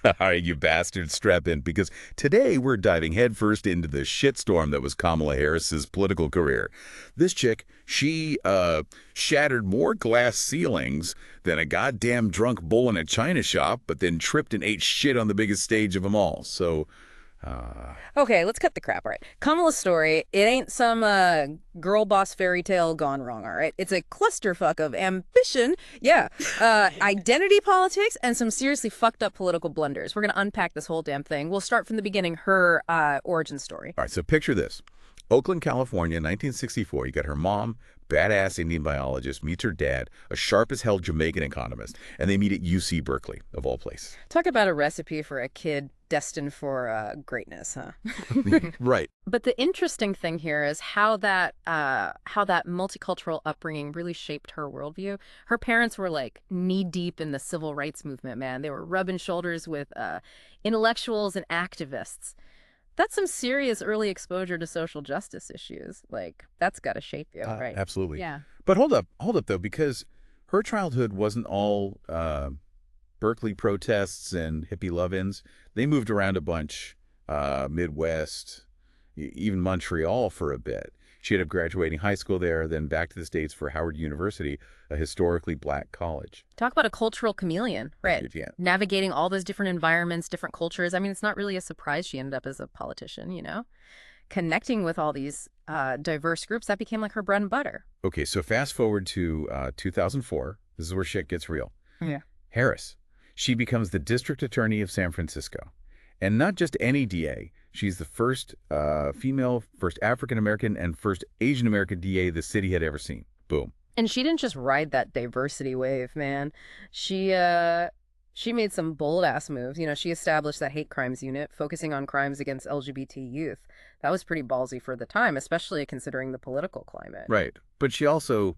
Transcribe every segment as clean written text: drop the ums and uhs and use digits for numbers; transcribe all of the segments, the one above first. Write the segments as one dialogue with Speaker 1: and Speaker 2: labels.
Speaker 1: All right, you bastards, strap in, because today we're diving headfirst into the shitstorm that was Kamala Harris's political career. This chick, she shattered more glass ceilings than a goddamn drunk bull in a china shop, but then tripped and ate shit on the biggest stage of them all. So,
Speaker 2: Okay, let's cut the crap, all right? Kamala's story, it ain't some girl boss fairy tale gone wrong, all right? It's a clusterfuck of ambition, yeah, identity politics, and some seriously fucked up political blunders. We're going to unpack this whole damn thing. We'll start from the beginning, her origin story.
Speaker 1: all right, so picture this. Oakland, California, 1964. You got her mom, badass Indian biologist, meets her dad, a sharp-as-hell Jamaican economist, and they meet at UC Berkeley, of all places.
Speaker 2: Talk about a recipe for a kid destined for greatness, huh?
Speaker 1: Right.
Speaker 2: But the interesting thing here is how that multicultural upbringing really shaped her worldview. Her parents were like knee deep in the civil rights movement, man. They were rubbing shoulders with intellectuals and activists. That's some serious early exposure to social justice issues. Like, that's got to shape you, right?
Speaker 1: Absolutely.
Speaker 2: Yeah.
Speaker 1: But hold up, though, because her childhood wasn't all Berkeley protests and hippie love-ins. They moved around a bunch, Midwest, even Montreal for a bit. She ended up graduating high school there, then back to the States for Howard University, a historically black college.
Speaker 2: Talk about a cultural chameleon, right?
Speaker 1: Yeah.
Speaker 2: Navigating all those different environments, different cultures. I mean, it's not really a surprise she ended up as a politician, you know? Connecting with all these diverse groups, that became like her bread and butter.
Speaker 1: Okay, so fast forward to 2004. This is where shit gets real.
Speaker 2: Yeah.
Speaker 1: Harris. She becomes the district attorney of San Francisco. And not just any DA. She's the first female, first African-American, and first Asian-American DA the city had ever seen. Boom.
Speaker 2: And she didn't just ride that diversity wave, man. She made some bold-ass moves. You know, she established that hate crimes unit, focusing on crimes against LGBT youth. That was pretty ballsy for the time, especially considering the political climate.
Speaker 1: Right. But she also,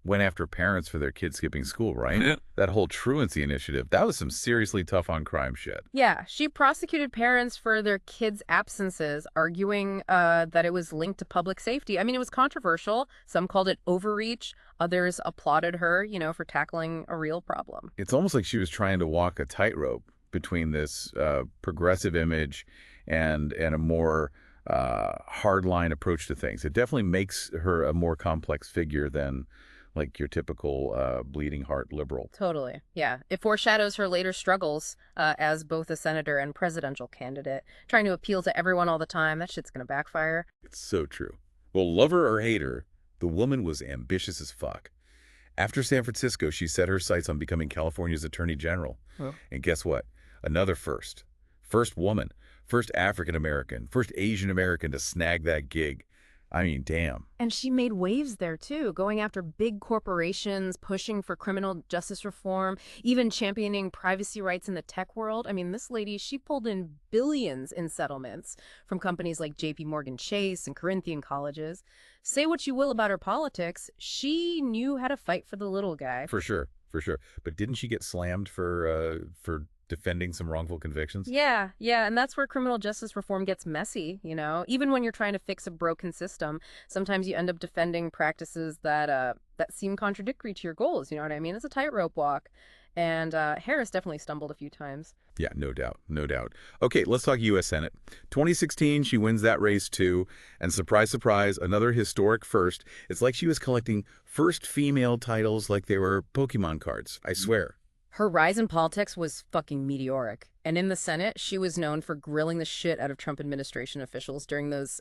Speaker 1: went after parents for their kids skipping school, right? Yeah. That whole truancy initiative, that was some seriously tough on crime shit.
Speaker 2: Yeah, she prosecuted parents for their kids' absences, arguing that it was linked to public safety. I mean, it was controversial. Some called it overreach. Others applauded her, you know, for tackling a real problem.
Speaker 1: It's almost like she was trying to walk a tightrope between this progressive image and a more hardline approach to things. It definitely makes her a more complex figure than like your typical bleeding heart liberal.
Speaker 2: Totally. Yeah. It foreshadows her later struggles as both a senator and presidential candidate, trying to appeal to everyone all the time. That shit's going to backfire.
Speaker 1: It's so true. Well, love her or hate her, the woman was ambitious as fuck. After San Francisco, she set her sights on becoming California's attorney general. Well. And guess what? Another first. First woman, first African-American, first Asian-American to snag that gig. I mean, damn.
Speaker 2: And she made waves there, too, going after big corporations, pushing for criminal justice reform, even championing privacy rights in the tech world. I mean, this lady, she pulled in billions in settlements from companies like JP Morgan Chase and Corinthian colleges. Say what you will about her politics, she knew how to fight for the little guy.
Speaker 1: For sure, for sure. But didn't she get slammed for defending some wrongful convictions?
Speaker 2: Yeah, and that's where criminal justice reform gets messy, you know? Even when you're trying to fix a broken system, sometimes you end up defending practices that seem contradictory to your goals, you know what I mean? It's a tightrope walk. And Harris definitely stumbled a few times.
Speaker 1: Yeah, no doubt, no doubt. Okay, let's talk U.S. Senate. 2016, she wins that race too. And surprise, surprise, another historic first. It's like she was collecting first female titles like they were Pokemon cards, I swear.
Speaker 2: Her rise in politics was fucking meteoric. And in the Senate, she was known for grilling the shit out of Trump administration officials during those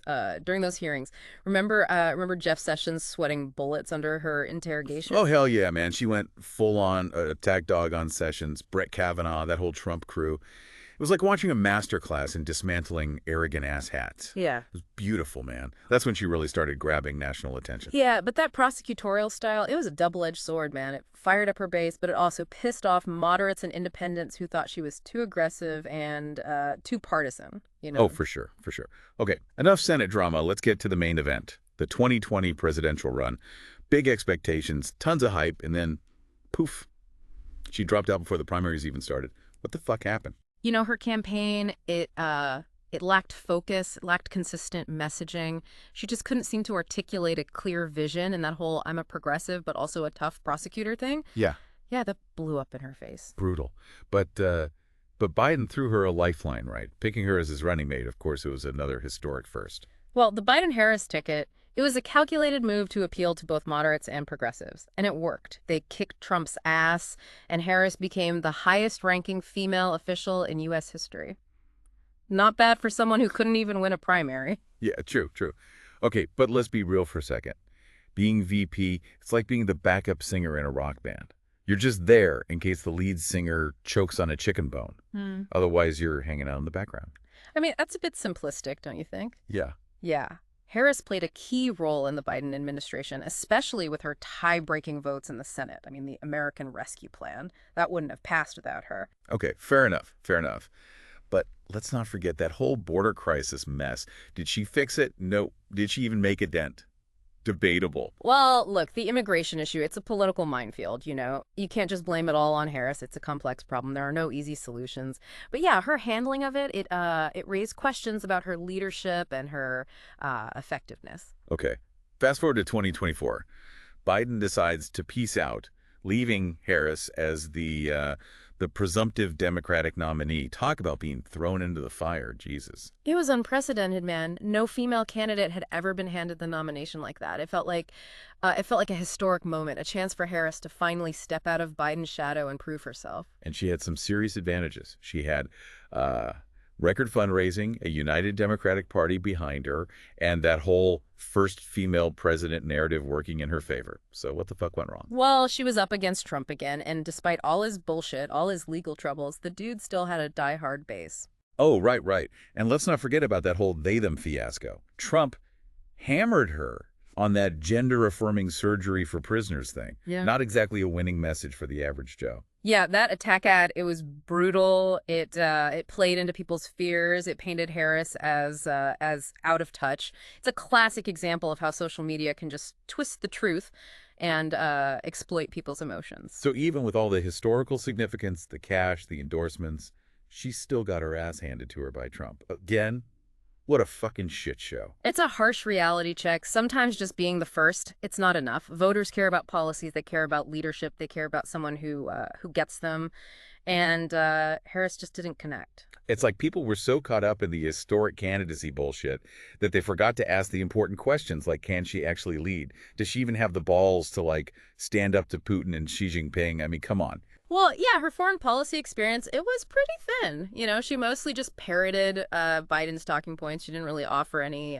Speaker 2: hearings. Remember Jeff Sessions sweating bullets under her interrogation?
Speaker 1: Oh, hell yeah, man. She went full-on attack dog on Sessions, Brett Kavanaugh, that whole Trump crew. It was like watching a masterclass in dismantling arrogant asshats.
Speaker 2: Yeah.
Speaker 1: It was beautiful, man. That's when she really started grabbing national attention.
Speaker 2: Yeah, but that prosecutorial style, it was a double-edged sword, man. It fired up her base, but it also pissed off moderates and independents who thought she was too aggressive and too partisan, you know?
Speaker 1: Oh, for sure, for sure. Okay, enough Senate drama. Let's get to the main event, the 2020 presidential run. Big expectations, tons of hype, and then poof. She dropped out before the primaries even started. What the fuck happened?
Speaker 2: You know, her campaign, it lacked focus, it lacked consistent messaging. She just couldn't seem to articulate a clear vision, and that whole I'm a progressive but also a tough prosecutor thing.
Speaker 1: Yeah.
Speaker 2: Yeah, that blew up in her face.
Speaker 1: Brutal. But But Biden threw her a lifeline, right? Picking her as his running mate, of course, it was another historic first.
Speaker 2: Well, the Biden-Harris ticket, it was a calculated move to appeal to both moderates and progressives, and it worked. They kicked Trump's ass, and Harris became the highest-ranking female official in U.S. history. Not bad for someone who couldn't even win a primary.
Speaker 1: Yeah, true, true. Okay, but let's be real for a second. Being VP, it's like being the backup singer in a rock band. You're just there in case the lead singer chokes on a chicken bone. Otherwise, you're hanging out in the background.
Speaker 2: I mean, that's a bit simplistic, don't you think?
Speaker 1: Yeah.
Speaker 2: Yeah. Harris played a key role in the Biden administration, especially with her tie-breaking votes in the Senate. I mean, the American Rescue Plan. That wouldn't have passed without her.
Speaker 1: Okay, fair enough, fair enough. But let's not forget that whole border crisis mess. Did she fix it? No. Did she even make a dent? Debatable.
Speaker 2: Well, look, the immigration issue, it's a political minefield, you know. You can't just blame it all on Harris. It's a complex problem. There are no easy solutions. But yeah, her handling of it, it raised questions about her leadership and her effectiveness.
Speaker 1: Okay. Fast forward to 2024. Biden decides to peace out, leaving Harris as the presumptive Democratic nominee. Talk about being thrown into the fire, Jesus.
Speaker 2: It was unprecedented, man. No female candidate had ever been handed the nomination like that. It felt like a historic moment, a chance for Harris to finally step out of Biden's shadow and prove herself.
Speaker 1: And she had some serious advantages. She had record fundraising, a united Democratic Party behind her, and that whole first female president narrative working in her favor. So what the fuck went wrong?
Speaker 2: Well, she was up against Trump again, and despite all his bullshit, all his legal troubles, the dude still had a diehard base.
Speaker 1: Oh, right, right. And let's not forget about that whole they-them fiasco. Trump hammered her on that gender-affirming surgery for prisoners thing.
Speaker 2: Yeah.
Speaker 1: Not exactly a winning message for the average Joe.
Speaker 2: Yeah, that attack ad, it was brutal. It played into people's fears. It painted Harris as out of touch. It's a classic example of how social media can just twist the truth and exploit people's emotions.
Speaker 1: So even with all the historical significance, the cash, the endorsements, she still got her ass handed to her by Trump. Again, what a fucking shit show.
Speaker 2: It's a harsh reality check. Sometimes just being the first, it's not enough. Voters care about policies. They care about leadership. They care about someone who gets them. And Harris just didn't connect.
Speaker 1: It's like people were so caught up in the historic candidacy bullshit that they forgot to ask the important questions like, can she actually lead? Does she even have the balls to, like, stand up to Putin and Xi Jinping? I mean, come on.
Speaker 2: Well, yeah, her foreign policy experience, it was pretty thin. You know, she mostly just parroted Biden's talking points. She didn't really offer any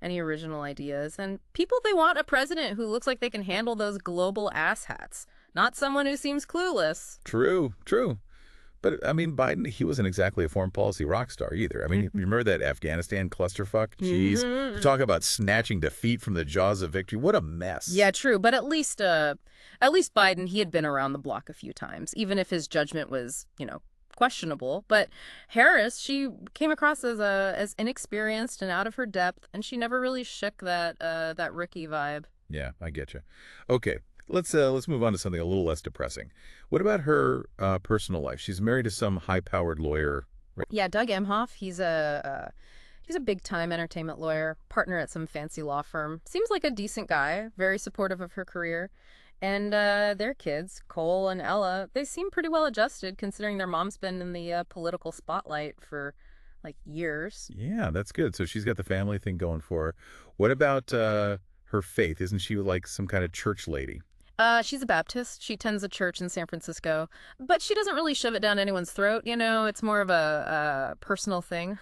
Speaker 2: original ideas. And people, they want a president who looks like they can handle those global asshats, not someone who seems clueless.
Speaker 1: True, true. But, I mean, Biden, he wasn't exactly a foreign policy rock star either. I mean, you remember that Afghanistan clusterfuck? Jeez. Talk about snatching defeat from the jaws of victory. What a mess.
Speaker 2: Yeah, true. But at least Biden, he had been around the block a few times, even if his judgment was, you know, questionable. But Harris, she came across as inexperienced and out of her depth, and she never really shook that rookie vibe.
Speaker 1: Yeah, I get you. Okay. Let's move on to something a little less depressing. What about her personal life? She's married to some high-powered lawyer. Right?
Speaker 2: Yeah, Doug Emhoff. He's a big-time entertainment lawyer, partner at some fancy law firm. Seems like a decent guy, very supportive of her career. And their kids, Cole and Ella, they seem pretty well adjusted considering their mom's been in the political spotlight for like years.
Speaker 1: Yeah, that's good. So she's got the family thing going for her. What about her faith? Isn't she like some kind of church lady?
Speaker 2: She's a Baptist. She attends a church in San Francisco, but she doesn't really shove it down anyone's throat. You know, it's more of a personal thing,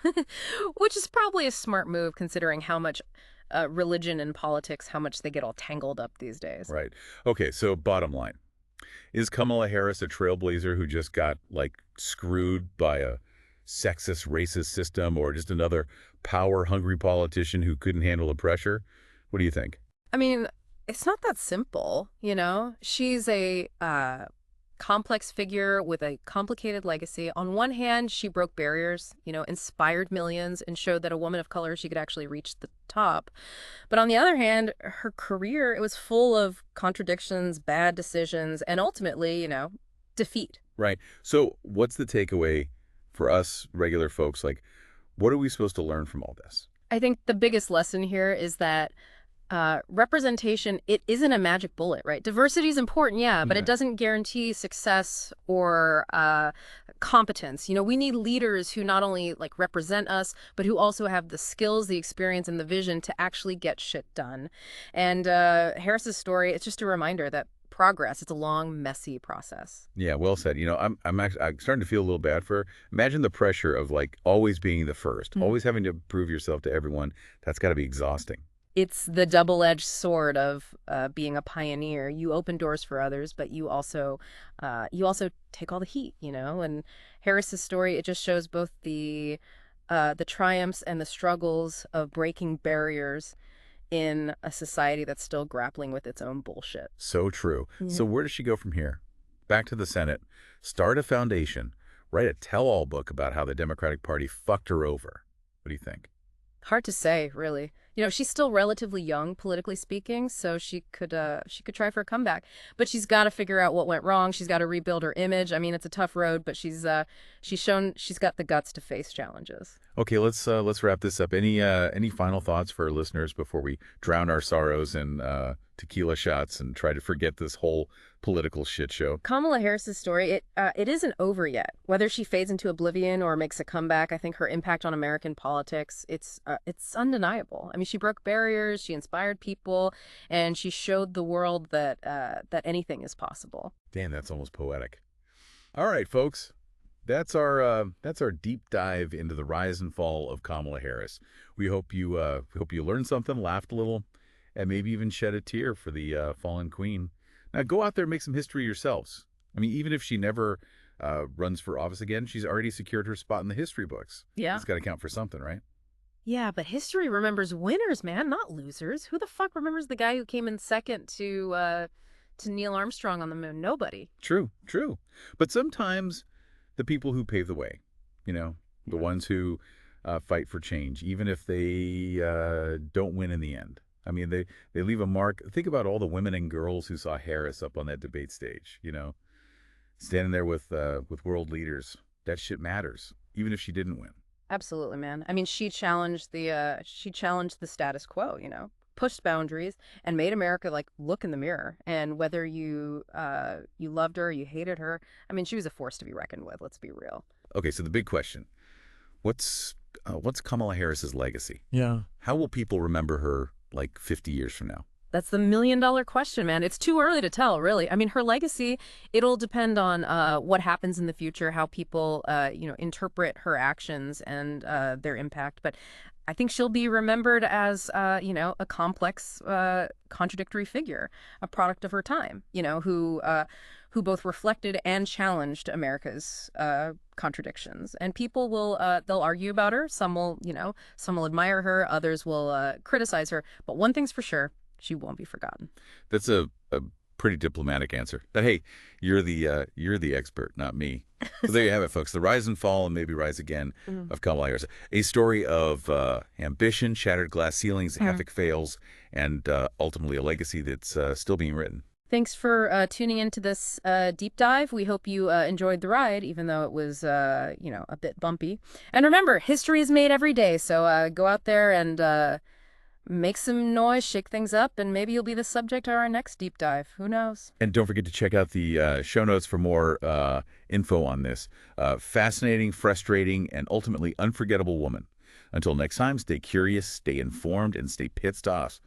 Speaker 2: which is probably a smart move considering how much religion and politics, how much they get all tangled up these days.
Speaker 1: Right. Okay, so bottom line. Is Kamala Harris a trailblazer who just got, like, screwed by a sexist, racist system, or just another power-hungry politician who couldn't handle the pressure? What do you think?
Speaker 2: I mean, it's not that simple, you know? She's a complex figure with a complicated legacy. On one hand, she broke barriers, you know, inspired millions, and showed that a woman of color, she could actually reach the top. But on the other hand, her career, it was full of contradictions, bad decisions, and ultimately, you know, defeat.
Speaker 1: Right. So what's the takeaway for us regular folks? Like, what are we supposed to learn from all this?
Speaker 2: I think the biggest lesson here is that Representation, it isn't a magic bullet, right? Diversity is important, yeah, but it
Speaker 1: Yeah.
Speaker 2: doesn't guarantee success or competence. We need leaders who not only like represent us, but who also have the skills, the experience, and the vision to actually get shit done. And Harris's story, it's just a reminder that progress, it's a long, messy process.
Speaker 1: Yeah, well said. I'm starting to feel a little bad for her. Imagine the pressure of like always being the first, always having to prove yourself to everyone. That's got to be exhausting.
Speaker 2: It's the double-edged sword of being a pioneer. You open doors for others, but you also take all the heat. And Harris's story, it just shows both the triumphs and the struggles of breaking barriers in a society that's still grappling with its own bullshit.
Speaker 1: So true.
Speaker 2: Yeah.
Speaker 1: So where does she go from here? Back to the Senate, start a foundation, write a tell-all book about how the Democratic Party fucked her over. What do you think?
Speaker 2: Hard to say, really. She's still relatively young, politically speaking, so she could try for a comeback. But she's got to figure out what went wrong. She's got to rebuild her image. I mean, it's a tough road, but she's shown she's got the guts to face challenges.
Speaker 1: Okay, let's wrap this up. Any final thoughts for our listeners before we drown our sorrows in tequila shots and try to forget this whole political shit show?
Speaker 2: Kamala Harris's story, it isn't over yet. Whether she fades into oblivion or makes a comeback, I think her impact on American politics, it's undeniable. I mean, she broke barriers, she inspired people, and she showed the world that anything is possible.
Speaker 1: Damn, that's almost poetic. All right, folks. That's our deep dive into the rise and fall of Kamala Harris. We hope you learned something, laughed a little, and maybe even shed a tear for the fallen queen. Now go out there and make some history yourselves. I mean, even if she never runs for office again, she's already secured her spot in the history books.
Speaker 2: Yeah.
Speaker 1: It's got to count for something, right?
Speaker 2: Yeah, but history remembers winners, man, not losers. Who the fuck remembers the guy who came in second to Neil Armstrong on the moon? Nobody.
Speaker 1: True, true. But sometimes the people who pave the way, the ones who fight for change, even if they don't win in the end. I mean, they leave a mark. Think about all the women and girls who saw Harris up on that debate stage, standing there with world leaders. That shit matters, even if she didn't win.
Speaker 2: Absolutely, man. I mean, she challenged the status quo, pushed boundaries and made America like look in the mirror. And whether you loved her or you hated her, I mean, she was a force to be reckoned with. Let's be real.
Speaker 1: Okay, so the big question: what's Kamala Harris's legacy?
Speaker 3: Yeah.
Speaker 1: How will people remember her like 50 years from now?
Speaker 2: That's the million-dollar question, man. It's too early to tell, really. I mean, her legacy, it'll depend on what happens in the future, how people, interpret her actions and their impact. But I think she'll be remembered as, a complex, contradictory figure, a product of her time, who both reflected and challenged America's contradictions. And people they'll argue about her. Some will admire her, others will criticize her. But one thing's for sure. She won't be forgotten.
Speaker 1: That's a pretty diplomatic answer. But hey, you're the expert, not me. So there you have it, folks. The rise and fall and maybe rise again of Kamala Harris. A story of ambition, shattered glass ceilings, epic fails, and ultimately a legacy that's still being written.
Speaker 2: Thanks for tuning into this deep dive. We hope you enjoyed the ride, even though it was, a bit bumpy. And remember, history is made every day. So go out there and make some noise, shake things up, and maybe you'll be the subject of our next deep dive. Who knows?
Speaker 1: And don't forget to check out the show notes for more info on this fascinating, frustrating, and ultimately unforgettable woman. Until next time, stay curious, stay informed, and stay pissed off.